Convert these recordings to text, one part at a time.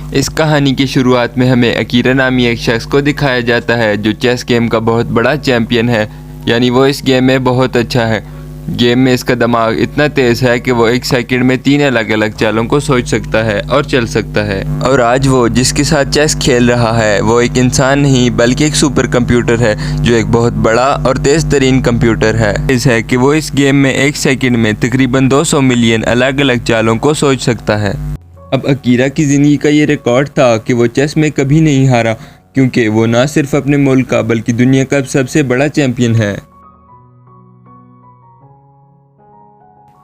इस कहानी की शुरुआत में हमें अकीरा नामी एक शख्स को दिखाया जाता है जो चेस गेम का बहुत बड़ा चैंपियन है, यानी वो इस गेम में बहुत अच्छा है। गेम में इसका दिमाग इतना तेज़ है कि वो एक सेकंड में 3 अलग अलग चालों को सोच सकता है और चल सकता है। और आज वो जिसके साथ चेस खेल रहा है वो एक इंसान नहीं बल्कि एक सुपर कंप्यूटर है, जो एक बहुत बड़ा और तेज़ तरीन कंप्यूटर है। इस है कि वो इस गेम में एक सेकंड में तकरीबन 200 मिलियन अलग अलग चालों को सोच सकता है। अब अकीरा की ज़िंदगी का ये रिकॉर्ड था कि वो चेस में कभी नहीं हारा, क्योंकि वो ना सिर्फ अपने मुल्क का बल्कि दुनिया का सबसे बड़ा चैंपियन है।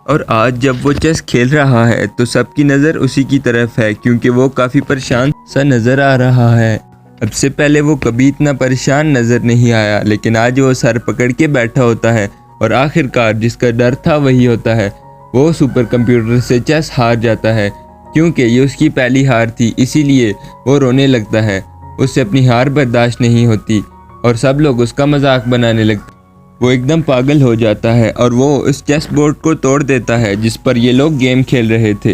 और आज जब वो चेस खेल रहा है तो सबकी नज़र उसी की तरफ है, क्योंकि वो काफ़ी परेशान सा नज़र आ रहा है। अब से पहले वो कभी इतना परेशान नज़र नहीं आया, लेकिन आज वो सर पकड़ के बैठा होता है और आखिरकार जिसका डर था वही होता है। वो सुपर कंप्यूटर से चेस हार जाता है, क्योंकि ये उसकी पहली हार थी, इसीलिए वो रोने लगता है। उससे अपनी हार बर्दाश्त नहीं होती और सब लोग उसका मजाक बनाने लगते। वो एकदम पागल हो जाता है और वो उस चेस बोर्ड को तोड़ देता है जिस पर ये लोग गेम खेल रहे थे।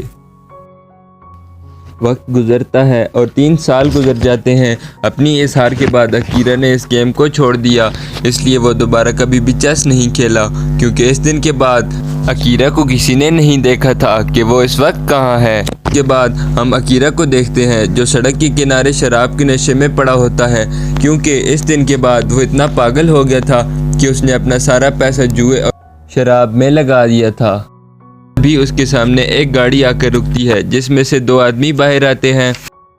वक्त गुजरता है और 3 साल गुजर जाते हैं। अपनी इस हार के बाद अकीरा ने इस गेम को छोड़ दिया, इसलिए वो दोबारा कभी भी चेस नहीं खेला, क्योंकि इस दिन के बाद अकीरा को किसी ने नहीं देखा था कि वो इस वक्त कहाँ है। के बाद हम अकीरा को देखते हैं जो सड़क के किनारे शराब के नशे में पड़ा होता है, क्योंकि इस दिन के बाद वो इतना पागल हो गया था कि उसने अपना सारा पैसा जुए और शराब में लगा दिया था। अभी उसके सामने एक गाड़ी आकर रुकती है जिसमें से 2 आदमी बाहर आते हैं।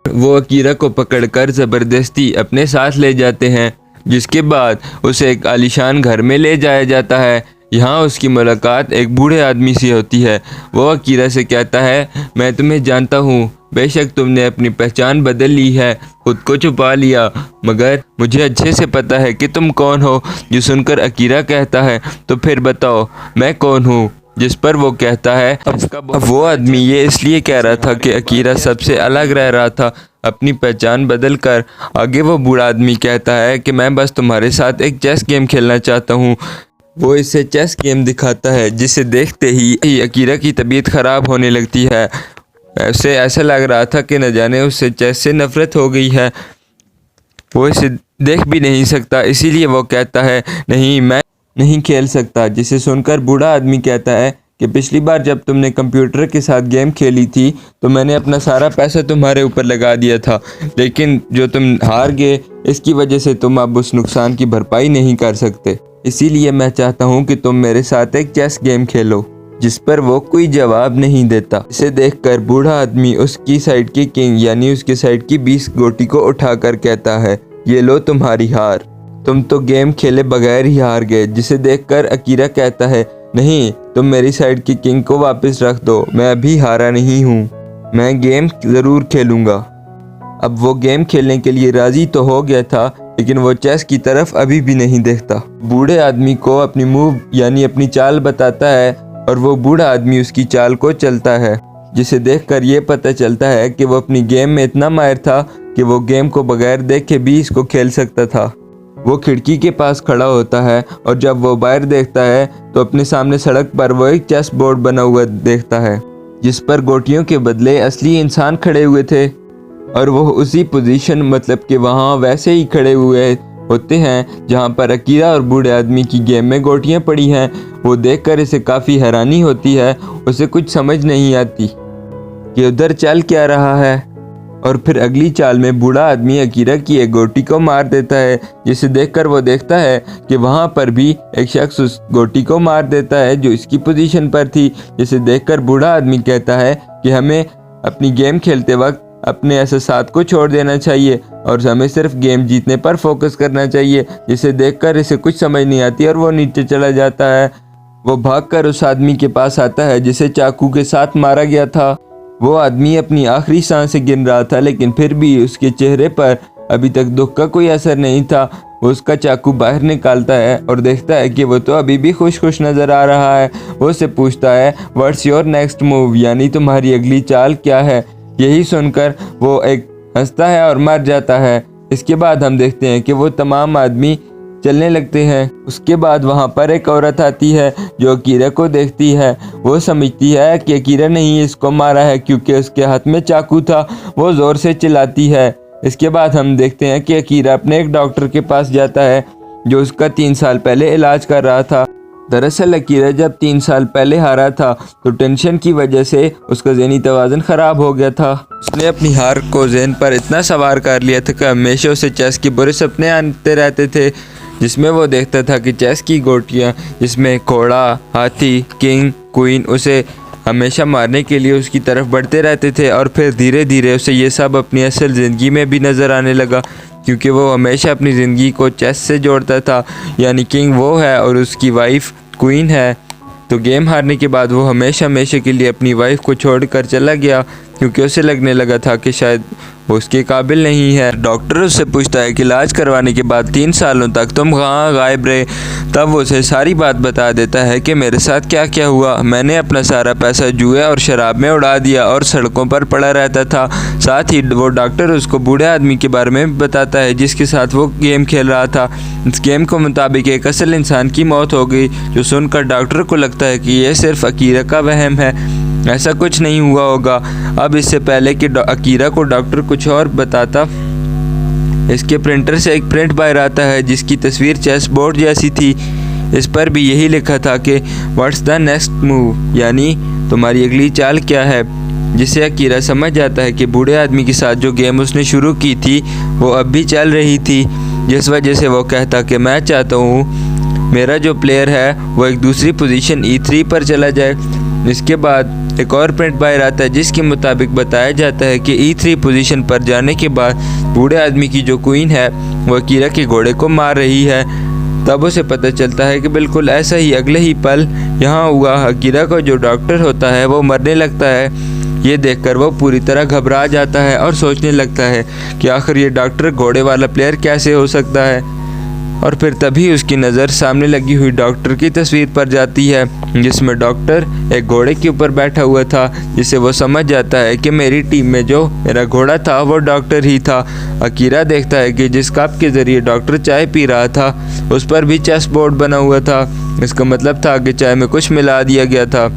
वो अकीरा को पकड़कर ज़बरदस्ती अपने साथ ले जाते हैं, जिसके बाद उसे एक आलीशान घर में ले जाया जाता है। यहाँ उसकी मुलाकात एक बूढ़े आदमी से होती है। वो अकीरा से कहता है, मैं तुम्हें जानता हूँ, बेशक तुमने अपनी पहचान बदल ली है, खुद को छुपा लिया, मगर मुझे अच्छे से पता है कि तुम कौन हो। जो सुनकर अकीरा कहता है, तो फिर बताओ मैं कौन हूँ। जिस पर वो कहता है, अब वो आदमी ये इसलिए कह रहा था कि अकीरा सबसे अलग रह रहा था, अपनी पहचान बदल कर। आगे वो बूढ़ा आदमी कहता है कि मैं बस तुम्हारे साथ एक चेस गेम खेलना चाहता हूँ। वो इसे चेस गेम दिखाता है, जिसे देखते ही अकीरा की तबीयत ख़राब होने लगती है। उसे ऐसा लग रहा था कि न जाने उससे चेस से नफ़रत हो गई है। वो इसे देख भी नहीं सकता, इसीलिए वो कहता है, नहीं मैं नहीं खेल सकता। जिसे सुनकर बूढ़ा आदमी कहता है कि पिछली बार जब तुमने कंप्यूटर के साथ गेम खेली थी तो मैंने अपना सारा पैसा तुम्हारे ऊपर लगा दिया था, लेकिन जो तुम हार गए इसकी वजह से तुम अब उस नुकसान की भरपाई नहीं कर सकते। इसीलिए मैं चाहता हूँ कि तुम मेरे साथ एक चेस गेम खेलो। जिस पर वो कोई जवाब नहीं देता। इसे देखकर बूढ़ा आदमी उसकी साइड के किंग यानी उसके साइड की 20 गोटी को उठाकर कहता है, ये लो तुम्हारी हार, तुम तो गेम खेले बगैर ही हार गए। जिसे देखकर अकीरा कहता है, नहीं तुम मेरी साइड की किंग को वापस रख दो, मैं अभी हारा नहीं हूँ, मैं गेम ज़रूर खेलूँगा। अब वो गेम खेलने के लिए राज़ी तो हो गया था, लेकिन वो चेस की तरफ अभी भी नहीं देखता। बूढ़े आदमी को अपनी मूव यानी अपनी चाल बताता है और वो बूढ़ा आदमी उसकी चाल को चलता है, जिसे देखकर ये पता चलता है कि वो अपनी गेम में इतना माहिर था कि वो गेम को बगैर देखे भी इसको खेल सकता था। वो खिड़की के पास खड़ा होता है और जब वो बाहर देखता है तो अपने सामने सड़क पर वो एक चेस बोर्ड बना हुआ देखता है, जिस पर गोटियों के बदले असली इंसान खड़े हुए थे और वो उसी पोजीशन मतलब कि वहाँ वैसे ही खड़े हुए होते हैं जहाँ पर अकीरा और बूढ़े आदमी की गेम में गोटियाँ पड़ी हैं। वो देखकर इसे काफ़ी हैरानी होती है, उसे कुछ समझ नहीं आती कि उधर चल क्या रहा है। और फिर अगली चाल में बूढ़ा आदमी अकीरा की एक गोटी को मार देता है, जिसे देखकर वो देखता है कि वहाँ पर भी एक शख्स उस गोटी को मार देता है जो इसकी पोजीशन पर थी। जिसे देखकर बूढ़ा आदमी कहता है कि हमें अपनी गेम खेलते वक्त अपने एहसासात को छोड़ देना चाहिए और हमें सिर्फ गेम जीतने पर फोकस करना चाहिए। जिसे देखकर इसे कुछ समझ नहीं आती और वो नीचे चला जाता है। वो भागकर उस आदमी के पास आता है जिसे चाकू के साथ मारा गया था। वो आदमी अपनी आखिरी सांसें गिन रहा था, लेकिन फिर भी उसके चेहरे पर अभी तक दुख का कोई असर नहीं था। वो उसका चाकू बाहर निकालता है और देखता है कि वो तो अभी भी खुश नज़र आ रहा है। वो उससे पूछता है, व्हाट्स योर नेक्स्ट मूव, यानी तुम्हारी अगली चाल क्या है। यही सुनकर वो एक हंसता है और मर जाता है। इसके बाद हम देखते हैं कि वो तमाम आदमी चलने लगते हैं। उसके बाद वहाँ पर एक औरत आती है जो अकीरा को देखती है। वो समझती है कि अकीरा ने ही इसको मारा है क्योंकि उसके हाथ में चाकू था। वो ज़ोर से चिल्लाती है। इसके बाद हम देखते हैं कि अकीरा अपने एक डॉक्टर के पास जाता है जो उसका 3 साल पहले इलाज कर रहा था। दरअसल अकीरा जब 3 साल पहले हारा था तो टेंशन की वजह से उसका ज़हनी तवाज़ुन ख़राब हो गया था। उसने अपनी हार को ज़हन पर इतना सवार कर लिया था कि हमेशा उसे चेस के बुरे सपने आते रहते थे, जिसमें वो देखता था कि चेस की गोटियाँ, जिसमें घोड़ा, हाथी, किंग, क्वीन उसे हमेशा मारने के लिए उसकी तरफ बढ़ते रहते थे। और फिर धीरे धीरे उसे ये सब अपनी असल ज़िंदगी में भी नज़र आने लगा, क्योंकि वो हमेशा अपनी ज़िंदगी को चेस से जोड़ता था। यानी किंग वो है और उसकी वाइफ क्वीन है। तो गेम हारने के बाद वो हमेशा के लिए अपनी वाइफ को छोड़कर चला गया, क्योंकि उसे लगने लगा था कि शायद वो उसके काबिल नहीं है। डॉक्टर उससे पूछता है कि इलाज करवाने के बाद 3 सालों तक तुम कहाँ गायब रहे। तब वो उसे सारी बात बता देता है कि मेरे साथ क्या क्या हुआ। मैंने अपना सारा पैसा जुए और शराब में उड़ा दिया और सड़कों पर पड़ा रहता था। साथ ही वो डॉक्टर उसको बूढ़े आदमी के बारे में बताता है जिसके साथ वो गेम खेल रहा था। इस गेम के मुताबिक एक असल इंसान की मौत हो गई, जो सुनकर डॉक्टर को लगता है कि यह सिर्फ अकीरा का वहम है, ऐसा कुछ नहीं हुआ होगा। अब इससे पहले कि अकीरा को डॉक्टर कुछ और बताता, इसके प्रिंटर से एक प्रिंट बाहर आता है जिसकी तस्वीर चेस बोर्ड जैसी थी। इस पर भी यही लिखा था कि व्हाट्स द नेक्स्ट मूव, यानी तुम्हारी अगली चाल क्या है। जिससे अकीरा समझ जाता है कि बूढ़े आदमी के साथ जो गेम उसने शुरू की थी वो अब भी चल रही थी, जिस वजह से वो कहता कि मैं चाहता हूँ मेरा जो प्लेयर है वो एक दूसरी पोजीशन E3 पर चला जाए। इसके बाद एक और प्रिंट बाहर आता है जिसके मुताबिक बताया जाता है कि E3 पोजीशन पर जाने के बाद बूढ़े आदमी की जो क्वीन है वो अकीरा के घोड़े को मार रही है। तब उसे पता चलता है कि बिल्कुल ऐसा ही अगले ही पल यहाँ हुआ। अकीरा का जो डॉक्टर होता है वो मरने लगता है। ये देखकर वो पूरी तरह घबरा जाता है और सोचने लगता है कि आखिर ये डॉक्टर घोड़े वाला प्लेयर कैसे हो सकता है। और फिर तभी उसकी नज़र सामने लगी हुई डॉक्टर की तस्वीर पर जाती है, जिसमें डॉक्टर एक घोड़े के ऊपर बैठा हुआ था, जिससे वो समझ जाता है कि मेरी टीम में जो मेरा घोड़ा था वो डॉक्टर ही था। अकीरा देखता है कि जिस कप के ज़रिए डॉक्टर चाय पी रहा था उस पर भी चेस बोर्ड बना हुआ था। इसका मतलब था कि चाय में कुछ मिला दिया गया था,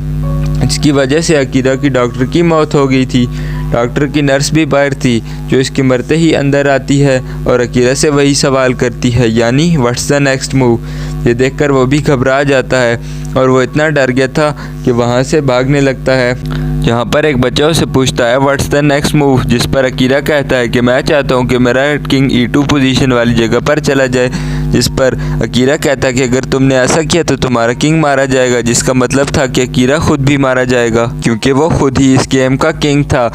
इसकी वजह से अकीरा की डॉक्टर की मौत हो गई थी। डॉक्टर की नर्स भी बाहर थी जो इसके मरते ही अंदर आती है और अकीरा से वही सवाल करती है, यानी व्हाट्स द नेक्स्ट मूव। ये देखकर वो भी घबरा जाता है और वो इतना डर गया था कि वहाँ से भागने लगता है। जहाँ पर एक बच्चा उसे पूछता है व्हाट्स द नेक्स्ट मूव, जिस पर अकीरा कहता है कि मैं चाहता हूँ कि मेरा किंग E2 पोजीशन वाली जगह पर चला जाए। जिस पर अकीरा कहता है कि अगर तुमने ऐसा किया तो तुम्हारा किंग मारा जाएगा, जिसका मतलब था कि अकीरा खुद भी मारा जाएगा क्योंकि वो खुद ही इस गेम का किंग था।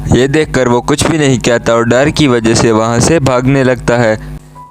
ये देखकर वो कुछ भी नहीं कहता और डर की वजह से वहाँ से भागने लगता है।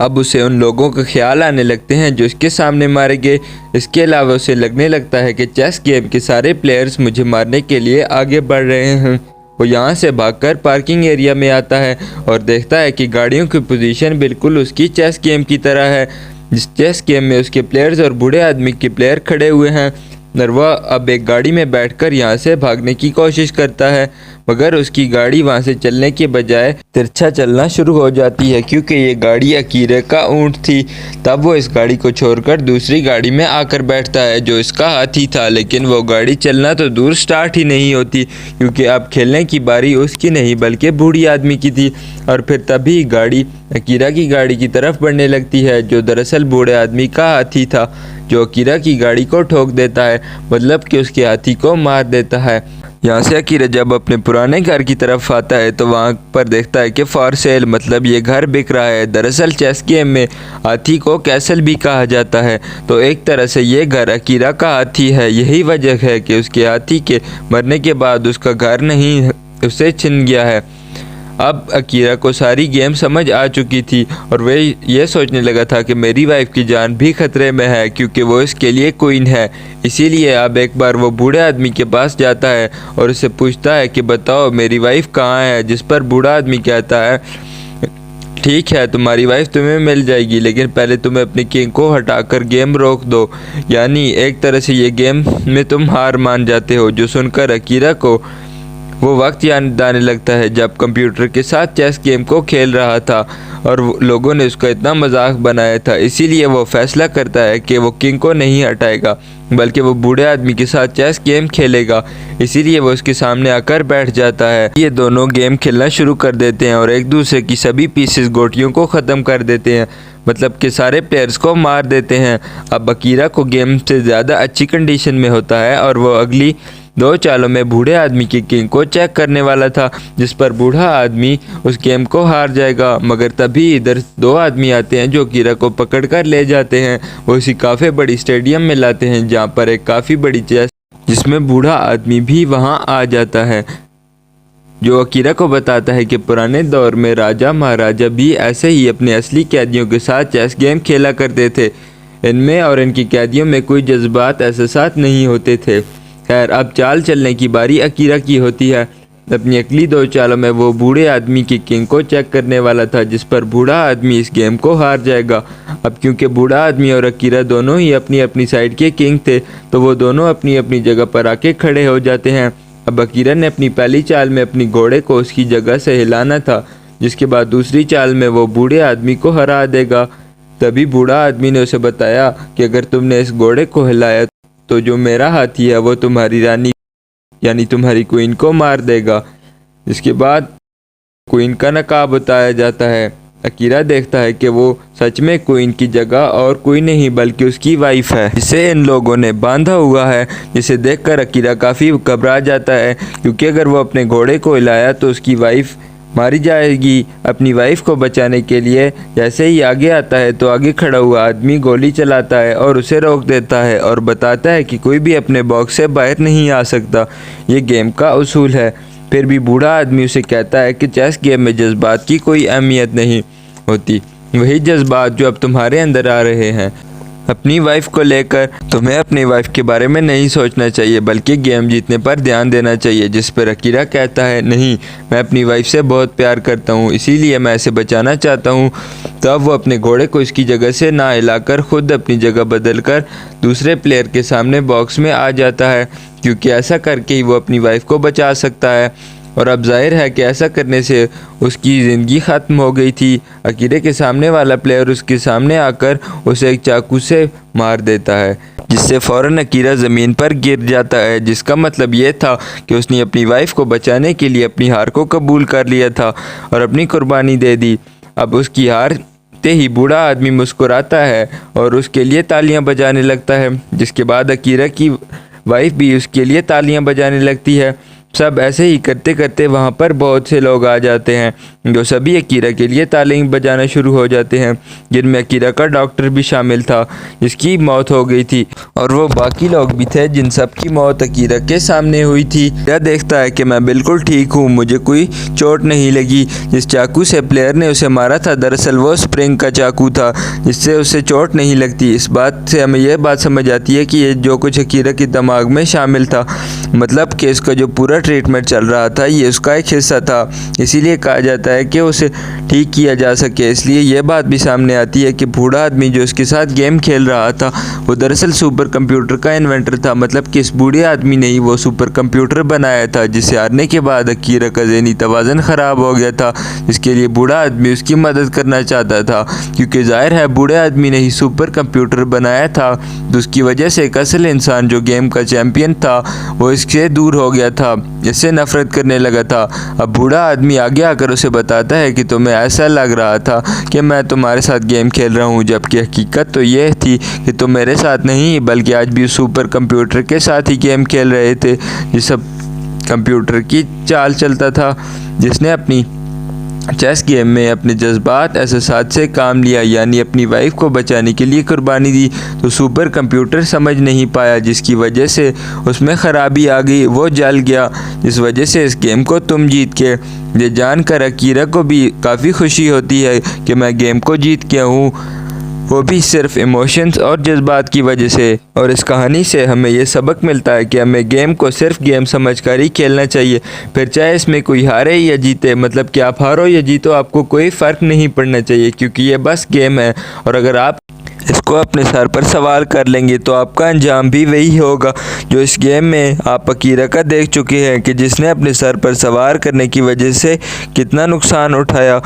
अब उसे उन लोगों का ख्याल आने लगते हैं जो इसके सामने मारे गए। इसके अलावा उसे लगने लगता है कि चेस गेम के सारे प्लेयर्स मुझे मारने के लिए आगे बढ़ रहे हैं। वो यहाँ से भागकर पार्किंग एरिया में आता है और देखता है कि गाड़ियों की पोजीशन बिल्कुल उसकी चेस गेम की तरह है। जिस चेस गेम में उसके प्लेयर्स और बूढ़े आदमी के प्लेयर खड़े हुए हैं, और वह अब एक गाड़ी में बैठकर यहाँ से भागने की कोशिश करता है, मगर उसकी गाड़ी वहाँ से चलने के बजाय तिरछा चलना शुरू हो जाती है क्योंकि ये गाड़ी अकीरे का ऊँट थी। तब वो इस गाड़ी को छोड़कर दूसरी गाड़ी में आकर बैठता है जो इसका हाथी था, लेकिन वो गाड़ी चलना तो दूर स्टार्ट ही नहीं होती क्योंकि अब खेलने की बारी उसकी नहीं बल्कि बूढ़ी आदमी की थी। और फिर तभी गाड़ी अकीरा की गाड़ी की तरफ बढ़ने लगती है जो दरअसल बूढ़े आदमी का हाथी था, जो अकीरा की गाड़ी को ठोक देता है, मतलब कि उसके हाथी को मार देता है। यहाँ से अकीरा जब अपने पुराने घर की तरफ आता है तो वहाँ पर देखता है कि फॉर सेल, मतलब ये घर बिक रहा है। दरअसल चेस गेम में हाथी को कैसल भी कहा जाता है, तो एक तरह से ये घर अकीरा का हाथी है। यही वजह है कि उसके हाथी के मरने के बाद उसका घर नहीं उसे छिन गया है। अब अकीरा को सारी गेम समझ आ चुकी थी और वह ये सोचने लगा था कि मेरी वाइफ की जान भी खतरे में है क्योंकि वो इसके लिए क्वीन है। इसीलिए अब एक बार वो बूढ़े आदमी के पास जाता है और उससे पूछता है कि बताओ मेरी वाइफ कहाँ है। जिस पर बूढ़ा आदमी कहता है ठीक है तुम्हारी वाइफ तुम्हें मिल जाएगी, लेकिन पहले तुम्हें अपनी किंग को हटाकर गेम रोक दो। यानी एक तरह से ये गेम में तुम हार मान जाते हो। जो सुनकर अकीरा को वो वक्त याद आने लगता है जब कंप्यूटर के साथ चेस गेम को खेल रहा था और लोगों ने उसका इतना मजाक बनाया था। इसीलिए वो फैसला करता है कि वो किंग को नहीं हटाएगा बल्कि वो बूढ़े आदमी के साथ चेस गेम खेलेगा। इसीलिए वो उसके सामने आकर बैठ जाता है। ये दोनों गेम खेलना शुरू कर देते हैं और एक दूसरे की सभी पीसेस गोटियों को ख़त्म कर देते हैं, मतलब कि सारे प्लेयर्स को मार देते हैं। अब अकीरा को गेम से ज़्यादा अच्छी कंडीशन में होता है और वो अगली 2 चालों में बूढ़े आदमी की किंग को चेक करने वाला था, जिस पर बूढ़ा आदमी उस गेम को हार जाएगा। मगर तभी इधर 2 आदमी आते हैं जो अकीरा को पकड़ कर ले जाते हैं। वो इसी काफ़ी बड़ी स्टेडियम में लाते हैं जहाँ पर एक काफ़ी बड़ी चेस जिसमें बूढ़ा आदमी भी वहाँ आ जाता है, जो अकीरा को बताता है कि पुराने दौर में राजा महाराजा भी ऐसे ही अपने असली कैदियों के साथ चेस गेम खेला करते थे। इनमें और इनकी कैदियों में कोई जज्बात एहसास नहीं होते थे। खैर, अब चाल चलने की बारी अकीरा की होती है। अपनी अगली 2 चालों में वो बूढ़े आदमी की किंग को चेक करने वाला था, जिस पर बूढ़ा आदमी इस गेम को हार जाएगा। अब क्योंकि बूढ़ा आदमी और अकीरा दोनों ही अपनी अपनी साइड के किंग थे, तो वो दोनों अपनी अपनी जगह पर आके खड़े हो जाते हैं। अब अकीरा ने अपनी पहली चाल में अपनी घोड़े को उसकी जगह से हिलाना था, जिसके बाद दूसरी चाल में वो बूढ़े आदमी को हरा देगा। तभी बूढ़ा आदमी ने उसे बताया कि अगर तुमने इस घोड़े को हिलाया तो जो मेरा हाथी है वो तुम्हारी रानी यानी तुम्हारी क्वीन को मार देगा। इसके बाद क्वीन का नकाब बताया जाता है। अकीरा देखता है कि वो सच में क्वीन की जगह और कोई नहीं बल्कि उसकी वाइफ है, जिसे इन लोगों ने बांधा हुआ है। जिसे देखकर अकीरा काफ़ी घबरा जाता है, क्योंकि अगर वो अपने घोड़े को हिलाया तो उसकी वाइफ मारी जाएगी। अपनी वाइफ को बचाने के लिए जैसे ही आगे आता है तो आगे खड़ा हुआ आदमी गोली चलाता है और उसे रोक देता है और बताता है कि कोई भी अपने बॉक्स से बाहर नहीं आ सकता, ये गेम का उसूल है। फिर भी बूढ़ा आदमी उसे कहता है कि चेस गेम में जज्बात की कोई अहमियत नहीं होती, वही जज्बात जो अब तुम्हारे अंदर आ रहे हैं। अपनी वाइफ को लेकर तुम्हें अपनी वाइफ के बारे में नहीं सोचना चाहिए बल्कि गेम जीतने पर ध्यान देना चाहिए। जिस पर अकीरा कहता है, नहीं, मैं अपनी वाइफ से बहुत प्यार करता हूँ, इसीलिए मैं इसे बचाना चाहता हूँ। तो अब वो अपने घोड़े को इसकी जगह से ना हिलाकर खुद अपनी जगह बदल कर दूसरे प्लेयर के सामने बॉक्स में आ जाता है, क्योंकि ऐसा करके ही वो अपनी वाइफ को बचा सकता है। और अब जाहिर है कि ऐसा करने से उसकी ज़िंदगी ख़त्म हो गई थी। अकीरे के सामने वाला प्लेयर उसके सामने आकर उसे एक चाकू से मार देता है, जिससे फ़ौरन अकीरा ज़मीन पर गिर जाता है। जिसका मतलब ये था कि उसने अपनी वाइफ को बचाने के लिए अपनी हार को कबूल कर लिया था और अपनी कुर्बानी दे दी। अब उसकी हार ते ही बूढ़ा आदमी मुस्कुराता है और उसके लिए तालियां बजाने लगता है। जिसके बाद अकीरा की वाइफ भी उसके लिए तालियां बजाने लगती है। सब ऐसे ही करते करते वहाँ पर बहुत से लोग आ जाते हैं जो सभी अकीरा के लिए तालियां बजाना शुरू हो जाते हैं, जिनमें अकीरा का डॉक्टर भी शामिल था जिसकी मौत हो गई थी, और वो बाकी लोग भी थे जिन सब की मौत अकीरा के सामने हुई थी। यह देखता है कि मैं बिल्कुल ठीक हूँ, मुझे कोई चोट नहीं लगी। जिस चाकू से प्लेयर ने उसे मारा था दरअसल वो स्प्रिंग का चाकू था, जिससे उसे चोट नहीं लगती। इस बात से हमें यह बात समझ आती है कि ये जो कुछ अकीरा के दिमाग में शामिल था, मतलब कि इसका जो पूरा ट्रीटमेंट चल रहा था ये उसका एक हिस्सा था। इसीलिए कहा जाता है कि उसे ठीक किया जा सके। इसलिए यह बात भी सामने आती है कि बूढ़ा आदमी जो उसके साथ गेम खेल रहा था वो दरअसल सुपर कंप्यूटर का इन्वेंटर था, मतलब कि इस बूढ़े आदमी ने ही वो सुपर कंप्यूटर बनाया था, जिसे हारने के बाद अकीरा का ज़हनी तवाज़ुन ख़राब हो गया था। इसके लिए बूढ़ा आदमी उसकी मदद करना चाहता था, क्योंकि जाहिर है बूढ़े आदमी ने ही सुपर कंप्यूटर बनाया था, तो उसकी वजह से एक असल इंसान जो गेम का चैम्पियन था वो इससे दूर हो गया था, इससे नफरत करने लगा था। अब बूढ़ा आदमी आगे आकर उसे बताता है कि तुम्हें ऐसा लग रहा था कि मैं तुम्हारे साथ गेम खेल रहा हूँ, जबकि हकीकत तो ये थी कि तुम मेरे साथ नहीं बल्कि आज भी सुपर कंप्यूटर के साथ ही गेम खेल रहे थे। ये सब कंप्यूटर की चाल चलता था, जिसने अपनी चेस गेम में अपने जज्बात एहसास से काम लिया, यानी अपनी वाइफ को बचाने के लिए कुर्बानी दी। तो सुपर कंप्यूटर समझ नहीं पाया, जिसकी वजह से उसमें ख़राबी आ गई, वो जल गया, जिस वजह से इस गेम को तुम जीत के। ये जानकर अकीरा को भी काफ़ी खुशी होती है कि मैं गेम को जीत के हूँ, वो भी सिर्फ इमोशंस और जज्बात की वजह से। और इस कहानी से हमें ये सबक मिलता है कि हमें गेम को सिर्फ गेम समझकर ही खेलना चाहिए, फिर चाहे इसमें कोई हारे या जीते, मतलब कि आप हारो या जीतो आपको कोई फ़र्क नहीं पड़ना चाहिए, क्योंकि ये बस गेम है। और अगर आप इसको अपने सर पर सवार कर लेंगे तो आपका अंजाम भी वही होगा जो इस गेम में आप अकीरा का देख चुके हैं कि जिसने अपने सर पर सवार करने की वजह से कितना नुकसान उठाया।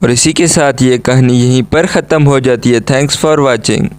और इसी के साथ ये कहानी यहीं पर ख़त्म हो जाती है। Thanks for watching.